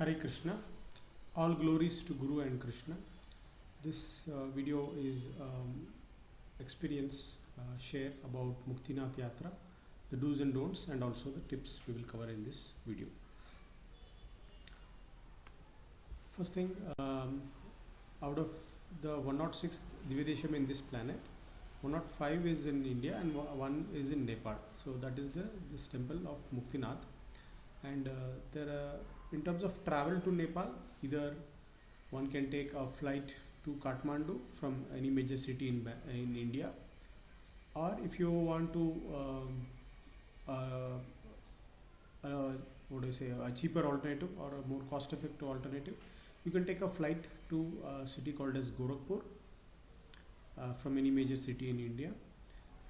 Hare Krishna. All glories to Guru and Krishna. This video is experience share about Muktinath Yatra, the do's and don'ts, and also the tips we will cover in this video. First thing, out of the 106th Divyadesham in this planet, 105 is in India and one is in Nepal. So that is this temple of Muktinath. And there are, in terms of travel to Nepal, either one can take a flight to Kathmandu from any major city in India, or if you want to a cheaper alternative or a more cost-effective alternative, you can take a flight to a city called as Gorakhpur from any major city in India,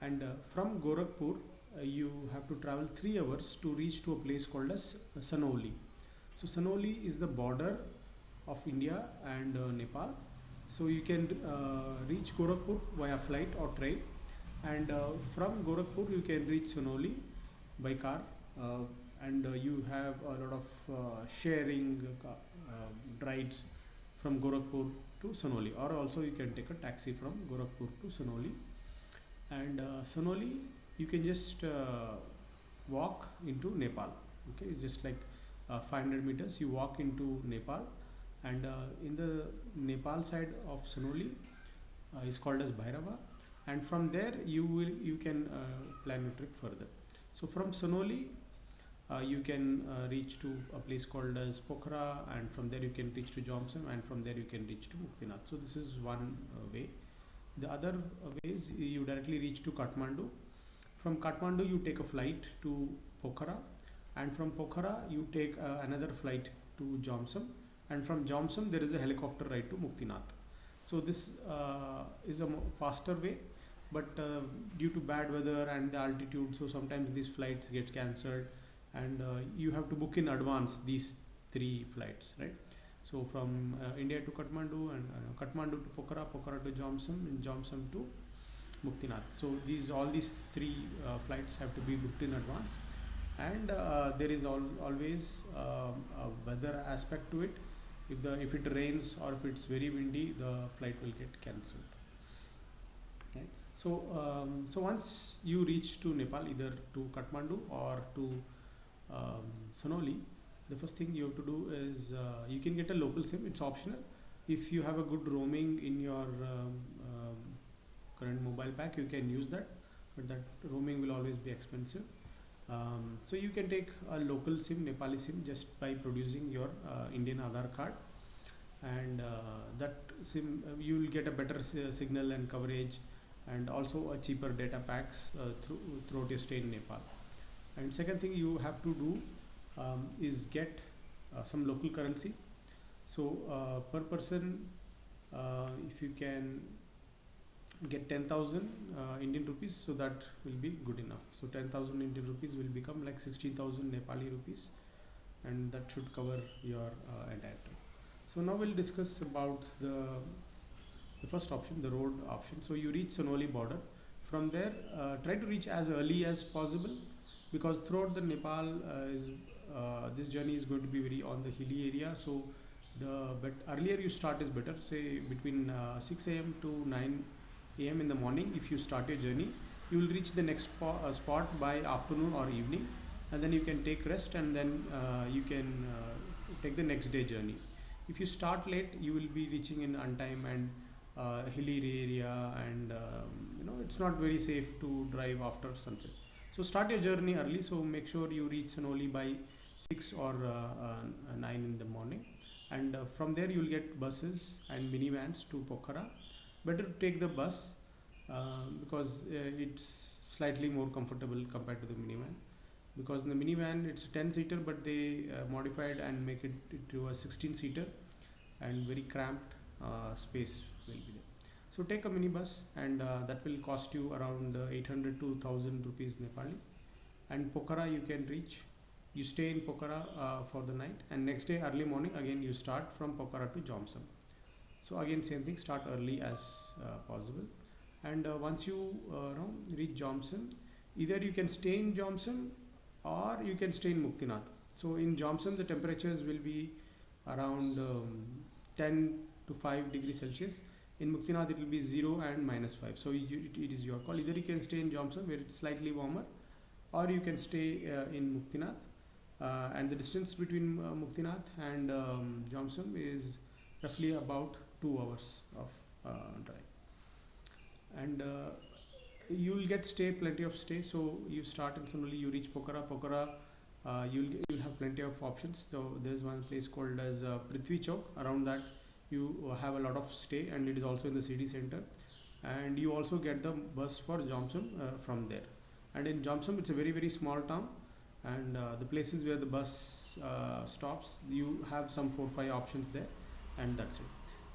and from Gorakhpur you have to travel 3 hours to reach to a place called as Sanoli. So Sanoli is the border of India and Nepal. So you can reach Gorakhpur via flight or train, and from Gorakhpur you can reach Sanoli by car, and you have a lot of sharing rides from Gorakhpur to Sanoli, or also you can take a taxi from Gorakhpur to Sanoli. And Sanoli you can just walk into Nepal. Okay, just like 500 meters you walk into Nepal, and in the Nepal side of Sanoli is called as Bhairava, and from there you can plan your trip further. So from Sanoli you can reach to a place called as Pokhara, and from there you can reach to Jomsom, and from there you can reach to Muktinath. So this is one way. The other way is you directly reach to Kathmandu. From Kathmandu you take a flight to Pokhara, and from Pokhara you take another flight to Jomsom, and from Jomsom there is a helicopter ride to Muktinath. So this is a faster way, but due to bad weather and the altitude, so sometimes these flights get cancelled, and you have to book in advance these 3 flights, right? So from India to Kathmandu, and Kathmandu to Pokhara, Pokhara to Jomsom, and Jomsom to Muktinath. So all these 3 flights have to be booked in advance, and there is always a weather aspect to it. If it rains or if it's very windy, the flight will get cancelled. Right? So once you reach to Nepal, either to Kathmandu or to Sanoli, the first thing you have to do is you can get a local SIM. It's optional. If you have a good roaming in your current mobile pack, you can use that, but that roaming will always be expensive. So you can take a local SIM, Nepali SIM, just by producing your Indian Aadhaar card, and that SIM you will get a better signal and coverage, and also a cheaper data packs throughout your stay in Nepal. And second thing you have to do is get some local currency. So per person, if you can get 10,000 Indian rupees, so that will be good enough. So 10,000 Indian rupees will become like 16,000 Nepali rupees, and that should cover your entire trip. So now we'll discuss about the first option, the road option. So you reach Sanoli border. From there, try to reach as early as possible, because throughout the Nepal this journey is going to be very on the hilly area. So but earlier you start is better. Say between 6 a.m. to 9 a.m. in the morning. If you start your journey, you will reach the next spot by afternoon or evening, and then you can take rest, and then you can take the next day journey. If you start late, you will be reaching in untime and hilly area, and it's not very safe to drive after sunset. So start your journey early. So make sure you reach Sanoli by 6 or 9 in the morning, and from there you will get buses and minivans to Pokhara. Better to take the bus because it's slightly more comfortable compared to the minivan, because in the minivan it's a 10-seater, but they modified and make it to a 16-seater, and very cramped space will be there. So take a minibus, and that will cost you around 800 to 1000 rupees Nepali. And Pokhara you can reach. You stay in Pokhara for the night, and next day early morning again you start from Pokhara to Jomsom. So again same thing, start early as possible, and once you reach Jomsom, either you can stay in Jomsom or you can stay in Muktinath. So in Jomsom the temperatures will be around 10 to 5 degrees Celsius. In Muktinath it will be 0 and -5. So it is your call. Either you can stay in Jomsom where it's slightly warmer, or you can stay in Muktinath. And the distance between Muktinath and Jomsom is roughly about 2 hours of drive. And you will get plenty of stay. So you start and suddenly you reach Pokhara. You'll have plenty of options. So there's one place called as Prithvi Chowk. Around that you have a lot of stay, and it is also in the city center. And you also get the bus for Jomsom from there. And in Jomsom it's a very small town, and the places where the bus stops, you have some 4-5 options there, and that's it.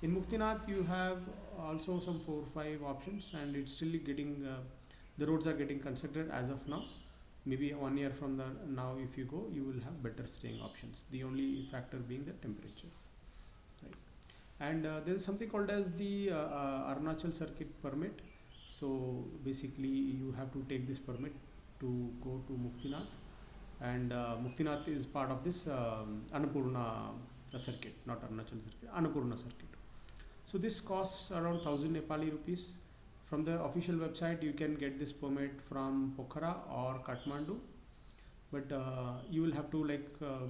In Muktinath you have also some 4-5 options, and it's still getting the roads are getting constructed as of now. Maybe 1 year from now, if you go, you will have better staying options. The only factor being the temperature, right? And there is something called as the Arunachal Circuit permit. So basically, you have to take this permit to go to Muktinath, and Muktinath is part of this Annapurana Circuit, not Arunachal Circuit, Annapurana Circuit. So this costs around 1000 Nepali rupees. From the official website you can get this permit from Pokhara or Kathmandu, but you will have to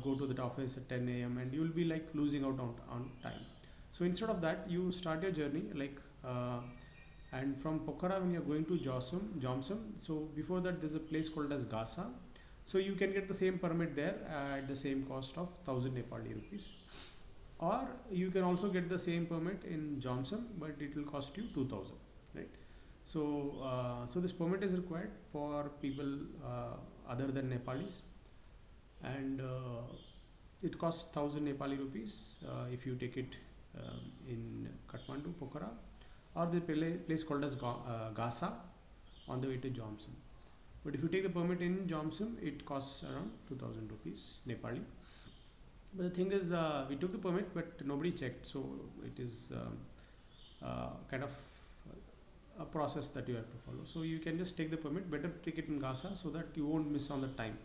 go to that office at 10 a.m. and you will be losing out on time. So instead of that, you start your journey and from Pokhara, when you are going to Jomsom, so before that there's a place called as Gasa. So you can get the same permit there at the same cost of 1000 Nepali rupees. Or you can also get the same permit in Jomsom, but it will cost you 2000, right? So this permit is required for people other than Nepalis, and it costs 1000 Nepali rupees if you take it in Kathmandu, Pokhara, or the place called as Gasa on the way to Jomsom. But if you take the permit in Jomsom, it costs around 2000 rupees Nepali. But the thing is, we took the permit, but nobody checked, so it is kind of a process that you have to follow. So you can just take the permit. Better take it in Gasa so that you won't miss on the time.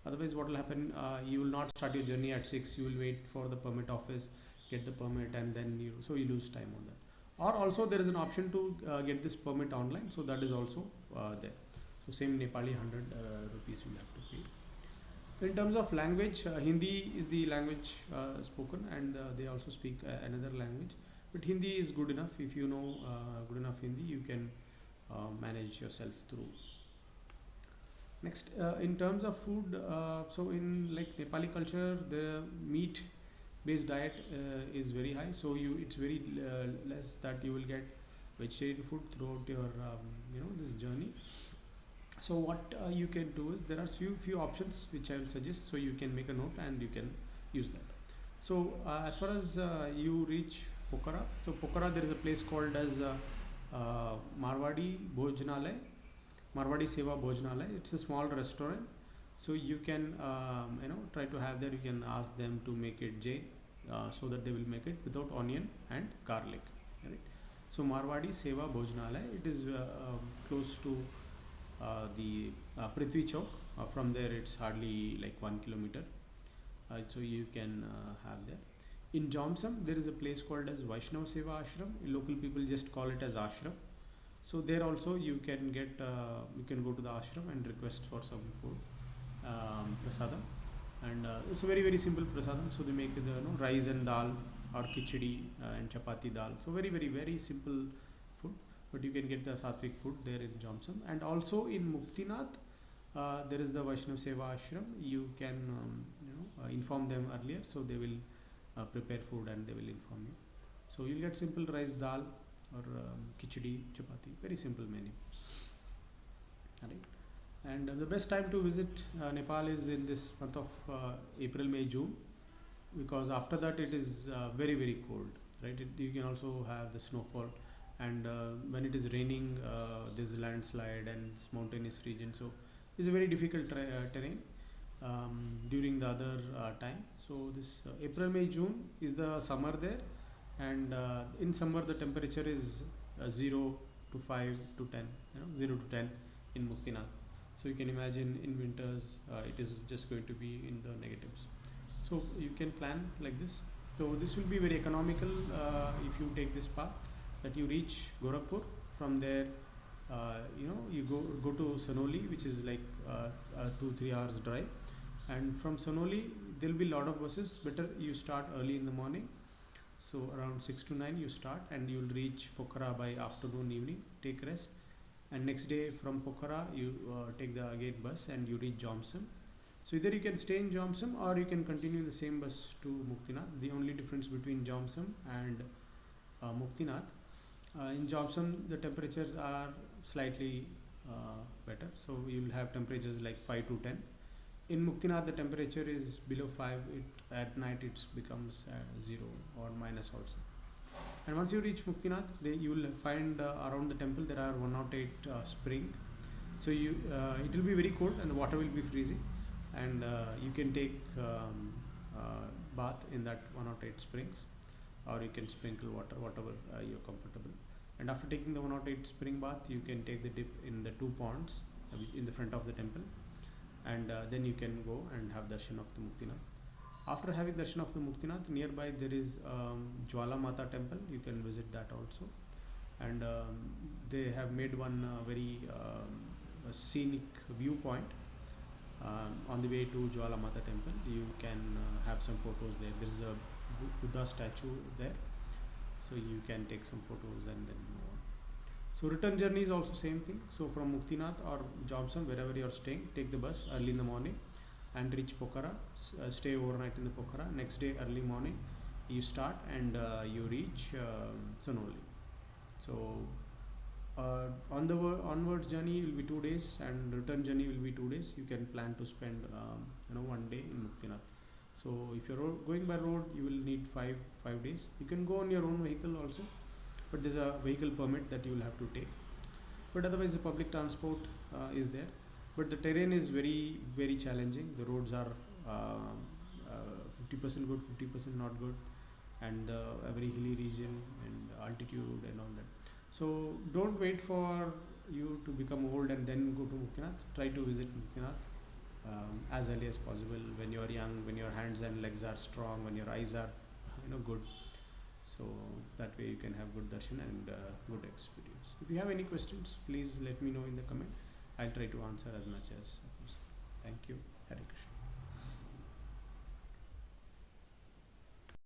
Otherwise, what will happen? You will not start your journey at 6. You will wait for the permit office, get the permit, and then you lose time on that. Or also there is an option to get this permit online. So that is also there. So same Nepali 100 rupees you will have to pay. In terms of language, Hindi is the language spoken, and they also speak another language. But Hindi is good enough. If you know good enough Hindi, you can manage yourself through. Next, in terms of food, so in Nepali culture, the meat-based diet is very high. So it's very less that you will get vegetarian food throughout your this journey. So what you can do is there are few options which I will suggest. So you can make a note and you can use that. So as far as you reach Pokhara, so Pokhara there is a place called as Marwadi Seva Bhojanalay. It's a small restaurant. So you can try to have there. You can ask them to make it Jain, so that they will make it without onion and garlic. Right? So Marwadi Seva Bhojanalay. It is close to the Prithvi Chowk. From there it's hardly 1 kilometer. So you can have there. In Jomsom there is a place called as Vaishnava Seva Ashram. Local people just call it as ashram. So there also you can get you can go to the ashram and request for some food, prasadam, and it's a very simple prasadam. So they make the rice and dal or khichdi and chapati dal. So very simple food, but you can get the sattvic food there in Jomsom. And also in Muktinath there is the Vaishnava Seva Ashram. You can inform them earlier, so they will prepare food and they will inform you. So you'll get simple rice dal or khichdi, chapati, very simple menu. Alright. And the best time to visit Nepal is in this month of April, May, June, because after that it is very cold, right? You can also have the snowfall, and when it is raining there's a landslide and it's mountainous region, so it's a very difficult terrain during the other time. So this April, May, June is the summer there, and in summer the temperature is 0 to 5 to 10, 0 to 10 in Muktinath. So you can imagine in winters it is just going to be in the negatives. So you can plan like this. So this will be very economical if you take this path, that you reach Gorakhpur. From there, you go to Sanoli, which is like 2-3 hours drive, and from Sanoli there will be a lot of buses. Better you start early in the morning, so around 6 to 9 you start, and you will reach Pokhara by afternoon, evening. Take rest, and next day from Pokhara you take the again bus and you reach Jomsom. So either you can stay in Jomsom or you can continue the same bus to Muktinath. The only difference between Jomsom and Muktinath, in Jomsom the temperatures are slightly better, so you will have temperatures like 5 to 10. In Muktinath the temperature is below 5. At night it becomes 0 or minus also. And once you reach Muktinath, you will find around the temple there are 108 spring. So it will be very cold and the water will be freezing, and you can take bath in that 108 springs, or you can sprinkle water, whatever you're comfortable. And after taking the 108 spring bath, you can take the dip in the 2 ponds in the front of the temple, and then you can go and have darshan of the Muktinath. After having darshan of the Muktinath, nearby there is Jwala Mata temple. You can visit that also, and they have made one very scenic viewpoint on the way to Jwala Mata temple. You can have some photos there. There is a Buddha statue there, so you can take some photos and then move on. So return journey is also same thing. So from Muktinath or Jomsom, wherever you are staying, take the bus early in the morning and reach Pokhara. Stay overnight in the Pokhara. Next day early morning you start and you reach Sanoli. So on the onwards journey will be 2 days, and return journey will be 2 days. You can plan to spend 1 day in Muktinath. So if you're going by road, you will need 5 days. You can go on your own vehicle also, but there's a vehicle permit that you will have to take. But otherwise the public transport is there. But the terrain is very, very challenging. The roads are 50% good, 50% not good, and a very hilly region and altitude and all that. So don't wait for you to become old and then go to Muktinath. Try to visit Muktinath as early as possible, when you are young, when your hands and legs are strong, when your eyes are good. So that way you can have good darshan and good experience. If you have any questions, please let me know in the comment. I'll try to answer as much as possible. Thank you. Hare Krishna.